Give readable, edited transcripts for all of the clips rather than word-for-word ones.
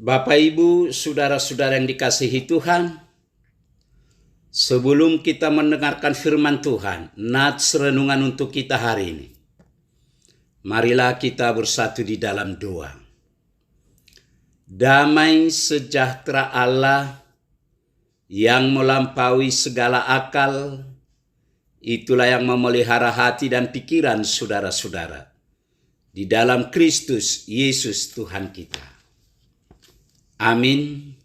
Bapak, Ibu, saudara-saudara yang dikasihi Tuhan, sebelum kita mendengarkan firman Tuhan, nats renungan untuk kita hari ini, marilah kita bersatu di dalam doa. Damai sejahtera Allah yang melampaui segala akal, itulah yang memelihara hati dan pikiran saudara-saudara di dalam Kristus Yesus Tuhan kita. Amin.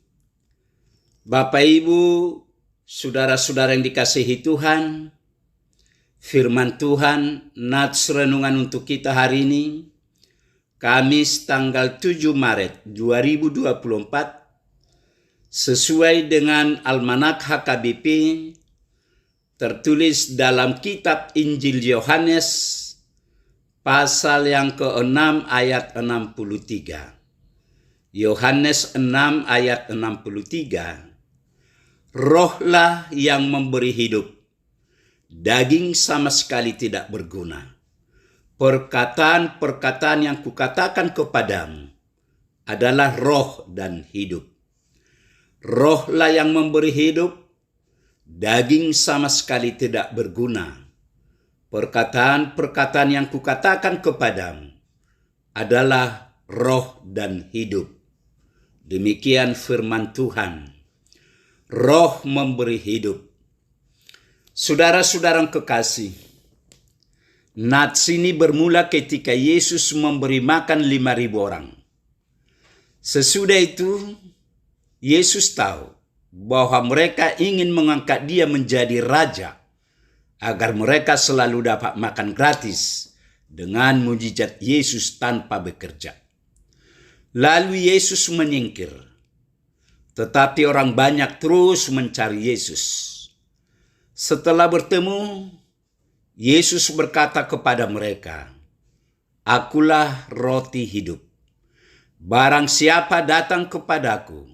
Bapak, Ibu, saudara-saudara yang dikasihi Tuhan, firman Tuhan, nats renungan untuk kita hari ini, Kamis tanggal 7 Maret 2024, sesuai dengan Almanak HKBP, tertulis dalam kitab Injil Yohanes, pasal yang ke-6 ayat 63. Yohanes 6 ayat 63. Rohlah yang memberi hidup, daging sama sekali tidak berguna. Perkataan-perkataan yang kukatakan kepadamu adalah roh dan hidup. Rohlah yang memberi hidup, daging sama sekali tidak berguna. Perkataan-perkataan yang kukatakan kepadamu adalah roh dan hidup. Demikian firman Tuhan. Roh memberi hidup. Saudara-saudara kekasih, nats ini bermula ketika Yesus memberi makan 5.000 orang. Sesudah itu, Yesus tahu bahwa mereka ingin mengangkat dia menjadi raja, agar mereka selalu dapat makan gratis dengan mujizat Yesus tanpa bekerja. Lalu Yesus menyingkir, tetapi orang banyak terus mencari Yesus. Setelah bertemu, Yesus berkata kepada mereka, "Akulah roti hidup. Barang siapa datang kepadaku,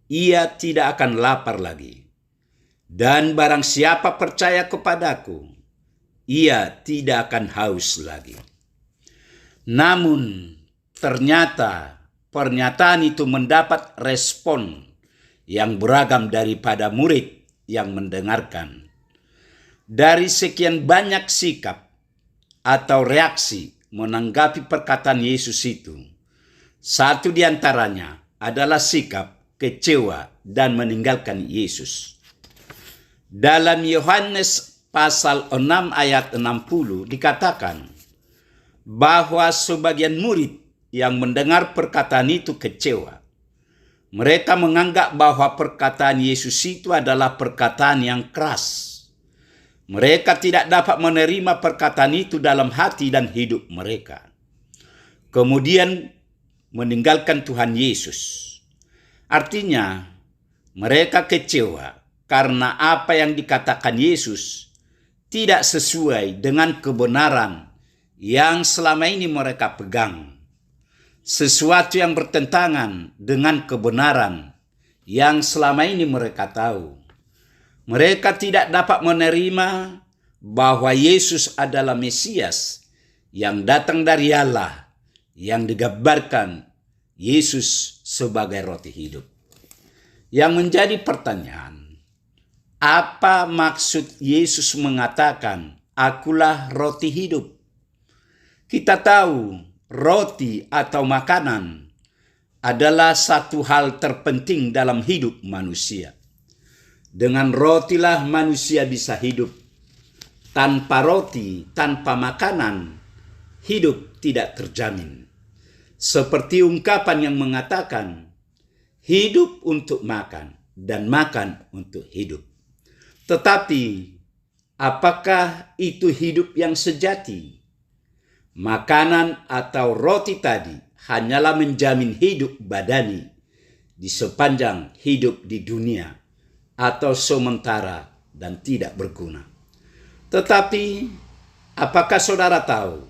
ia tidak akan lapar lagi. Dan barang siapa percaya kepadaku, ia tidak akan haus lagi." Namun, ternyata pernyataan itu mendapat respon yang beragam daripada murid yang mendengarkan. Dari sekian banyak sikap atau reaksi menanggapi perkataan Yesus itu, satu di antaranya adalah sikap kecewa dan meninggalkan Yesus. Dalam Yohanes pasal 6 ayat 60 dikatakan bahwa sebagian murid yang mendengar perkataan itu kecewa. Mereka menganggap bahwa perkataan Yesus itu adalah perkataan yang keras. Mereka tidak dapat menerima perkataan itu dalam hati dan hidup mereka. Kemudian meninggalkan Tuhan Yesus. Artinya, mereka kecewa karena apa yang dikatakan Yesus tidak sesuai dengan kebenaran yang selama ini mereka pegang. Sesuatu yang bertentangan dengan kebenaran yang selama ini mereka tahu. Mereka tidak dapat menerima bahwa Yesus adalah Mesias yang datang dari Allah, yang digambarkan Yesus sebagai roti hidup. Yang menjadi pertanyaan, apa maksud Yesus mengatakan, "Akulah roti hidup"? Kita tahu roti atau makanan adalah satu hal terpenting dalam hidup manusia. Dengan rotilah manusia bisa hidup. Tanpa roti, tanpa makanan, hidup tidak terjamin. Seperti ungkapan yang mengatakan, hidup untuk makan dan makan untuk hidup. Tetapi, apakah itu hidup yang sejati? Makanan atau roti tadi hanyalah menjamin hidup badani di sepanjang hidup di dunia atau sementara dan tidak berguna. Tetapi, apakah saudara tahu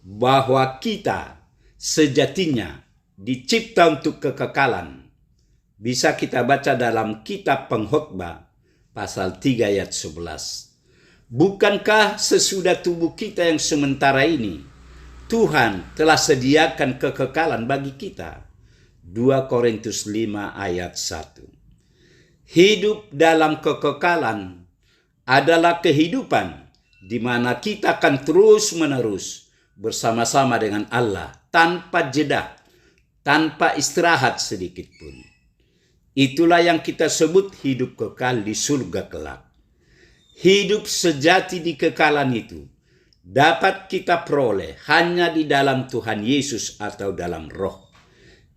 bahwa kita sejatinya dicipta untuk kekekalan? Bisa kita baca dalam kitab Pengkhotbah pasal 3 ayat 11. Bukankah sesudah tubuh kita yang sementara ini Tuhan telah sediakan kekekalan bagi kita? 2 Korintus 5 ayat 1. Hidup dalam kekekalan adalah kehidupan di mana kita akan terus-menerus bersama-sama dengan Allah tanpa jeda, tanpa istirahat sedikit pun. Itulah yang kita sebut hidup kekal di surga kelak. Hidup sejati di kekalan itu dapat kita peroleh hanya di dalam Tuhan Yesus atau dalam Roh.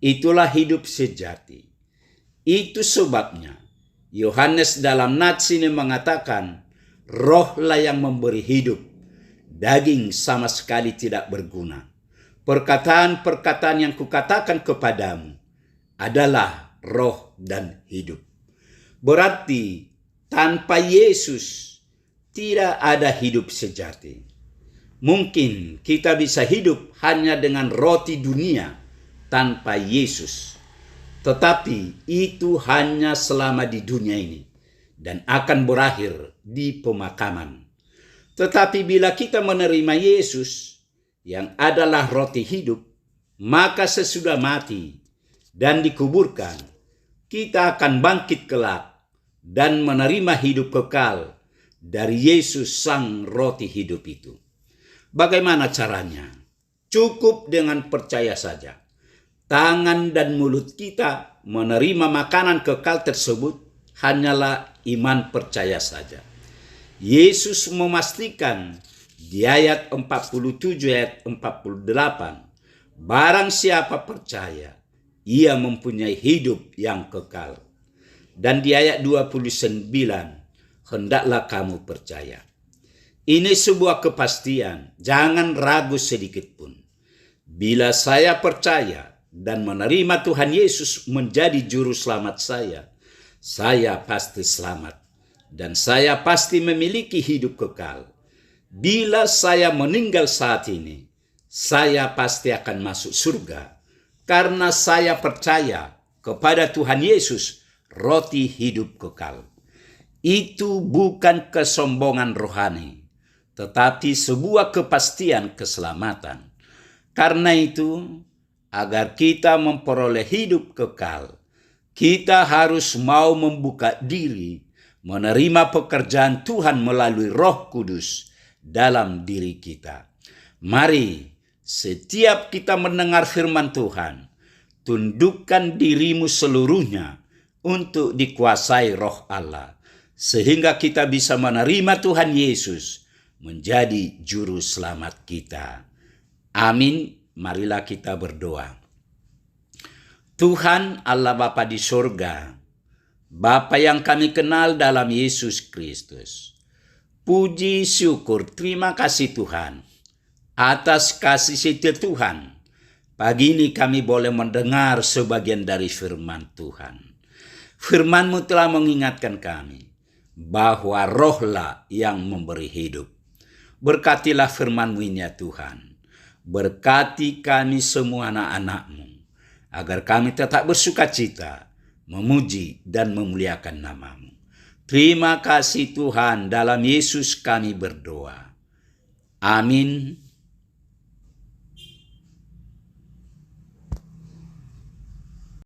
Itulah hidup sejati. Itu sebabnya Yohanes dalam nats ini mengatakan, rohlah yang memberi hidup, daging sama sekali tidak berguna. Perkataan-perkataan yang kukatakan kepadamu adalah roh dan hidup. Berarti tanpa Yesus tidak ada hidup sejati. Mungkin kita bisa hidup hanya dengan roti dunia tanpa Yesus. Tetapi itu hanya selama di dunia ini dan akan berakhir di pemakaman. Tetapi bila kita menerima Yesus yang adalah roti hidup, maka sesudah mati dan dikuburkan, kita akan bangkit kelak dan menerima hidup kekal dari Yesus sang roti hidup itu. Bagaimana caranya? Cukup dengan percaya saja. Tangan dan mulut kita menerima makanan kekal tersebut hanyalah iman percaya saja. Yesus memastikan di ayat 47 ayat 48, barang siapa percaya, ia mempunyai hidup yang kekal. Dan di ayat 29, hendaklah kamu percaya. Ini sebuah kepastian, jangan ragu sedikit pun. Bila saya percaya dan menerima Tuhan Yesus menjadi juru selamat saya pasti selamat. Dan saya pasti memiliki hidup kekal. Bila saya meninggal saat ini, saya pasti akan masuk surga. Karena saya percaya kepada Tuhan Yesus, roti hidup kekal. Itu bukan kesombongan rohani, tetapi sebuah kepastian keselamatan. Karena itu, agar kita memperoleh hidup kekal, kita harus mau membuka diri, menerima pekerjaan Tuhan melalui Roh Kudus dalam diri kita. Mari, setiap kita mendengar firman Tuhan, tundukkan dirimu seluruhnya untuk dikuasai Roh Allah, sehingga kita bisa menerima Tuhan Yesus menjadi juru selamat kita. Amin. Marilah kita berdoa. Tuhan Allah Bapa di sorga, Bapa yang kami kenal dalam Yesus Kristus. Puji syukur terima kasih Tuhan atas kasih setia Tuhan. Pagi ini kami boleh mendengar sebagian dari firman Tuhan. Firman-Mu telah mengingatkan kami bahwa rohlah yang memberi hidup. Berkatilah firman-Mu ini ya Tuhan. Berkati kami semua anak-anak-Mu, agar kami tetap bersuka cita, memuji dan memuliakan nama-Mu. Terima kasih Tuhan, dalam Yesus kami berdoa. Amin.